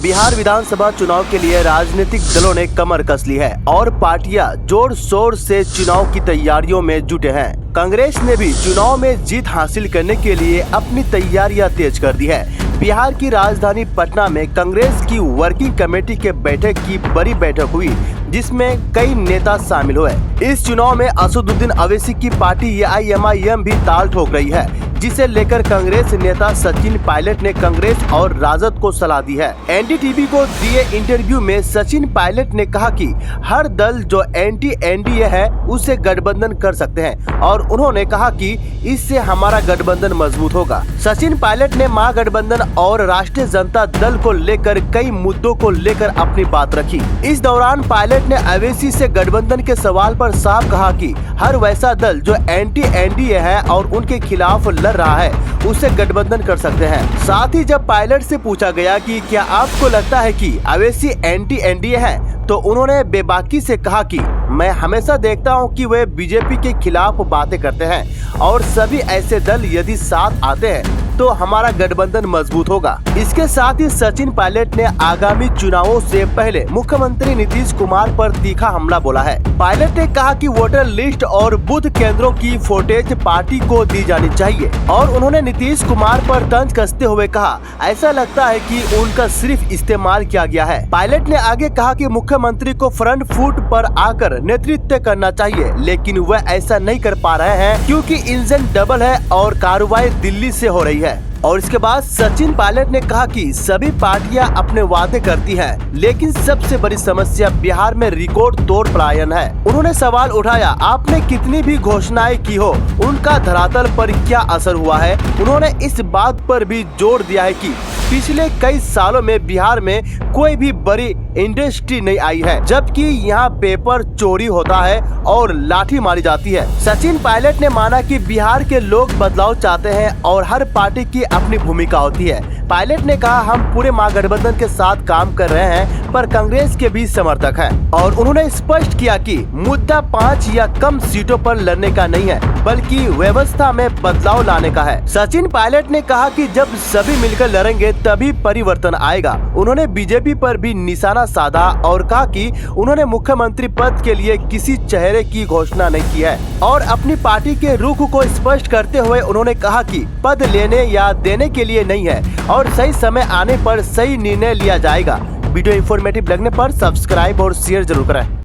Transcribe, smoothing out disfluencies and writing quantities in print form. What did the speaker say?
बिहार विधानसभा चुनाव के लिए राजनीतिक दलों ने कमर कस ली है और पार्टियां जोर शोर से चुनाव की तैयारियों में जुटे हैं। कांग्रेस ने भी चुनाव में जीत हासिल करने के लिए अपनी तैयारियां तेज कर दी है। बिहार की राजधानी पटना में कांग्रेस की वर्किंग कमेटी के बैठक की बड़ी बैठक हुई, जिसमें कई नेता शामिल हुए। इस चुनाव में असदुद्दीन अवैसी की पार्टी एआईएमआईएम भी ताल ठोक रही है, जिसे लेकर कांग्रेस नेता सचिन पायलट ने कांग्रेस और राजद को सलाह दी है। एनडीटीवी को दिए इंटरव्यू में सचिन पायलट ने कहा कि हर दल जो एंटी एनडीए है उससे गठबंधन कर सकते हैं और उन्होंने कहा कि इससे हमारा गठबंधन मजबूत होगा। सचिन पायलट ने महागठबंधन और राष्ट्रीय जनता दल को लेकर कई मुद्दों को लेकर अपनी बात रखी। इस दौरान पायलट ने अवैसी से गठबंधन के सवाल पर साफ कहा कि हर वैसा दल जो एंटी एनडीए है और उनके खिलाफ लड़ रहा है उससे गठबंधन कर सकते हैं। साथ ही जब पायलट से पूछा गया कि क्या आपको लगता है कि अवैसी एंटी एनडीए है, तो उन्होंने बेबाकी से कहा कि मैं हमेशा देखता हूं कि वे बीजेपी के खिलाफ बातें करते हैं और सभी ऐसे दल यदि साथ आते हैं तो हमारा गठबंधन मजबूत होगा। इसके साथ ही सचिन पायलट ने आगामी चुनावों से पहले मुख्यमंत्री नीतीश कुमार पर तीखा हमला बोला है। पायलट ने कहा कि वोटर लिस्ट और बूथ केंद्रों की फुटेज पार्टी को दी जानी चाहिए और उन्होंने नीतीश कुमार पर तंज कसते हुए कहा, ऐसा लगता है कि उनका सिर्फ इस्तेमाल किया गया है। पायलट ने आगे कहा कि मुख्यमंत्री को फ्रंट फुट पर आकर नेतृत्व करना चाहिए, लेकिन वह ऐसा नहीं कर पा रहे हैं क्योंकि इंजन डबल है और कार्रवाई दिल्ली से हो रही है। और इसके बाद सचिन पायलट ने कहा कि सभी पार्टियां अपने वादे करती हैं, लेकिन सबसे बड़ी समस्या बिहार में रिकॉर्ड तोड़ पलायन है। उन्होंने सवाल उठाया, आपने कितनी भी घोषणाएं की हो, उनका धरातल पर क्या असर हुआ है। उन्होंने इस बात पर भी जोर दिया है कि पिछले कई सालों में बिहार में कोई भी बड़ी इंडस्ट्री नहीं आई है, जबकि यहाँ पेपर चोरी होता है और लाठी मारी जाती है। सचिन पायलट ने माना कि बिहार के लोग बदलाव चाहते हैं और हर पार्टी की अपनी भूमिका होती है। पायलट ने कहा, हम पूरे महागठबंधन के साथ काम कर रहे हैं, पर कांग्रेस के भी समर्थक हैं। और उन्होंने स्पष्ट किया कि मुद्दा 5 या कम सीटों पर लड़ने का नहीं है, बल्कि व्यवस्था में बदलाव लाने का है। सचिन पायलट ने कहा कि जब सभी मिलकर लड़ेंगे तभी परिवर्तन आएगा। उन्होंने बीजेपी पर भी निशाना साधा और कहा कि उन्होंने मुख्यमंत्री पद के लिए किसी चेहरे की घोषणा नहीं की है और अपनी पार्टी के रुख को स्पष्ट करते हुए उन्होंने कहा कि पद लेने या देने के लिए नहीं है और सही समय आने पर सही निर्णय लिया जाएगा। वीडियो इंफॉर्मेटिव लगने पर सब्सक्राइब और शेयर जरूर करें।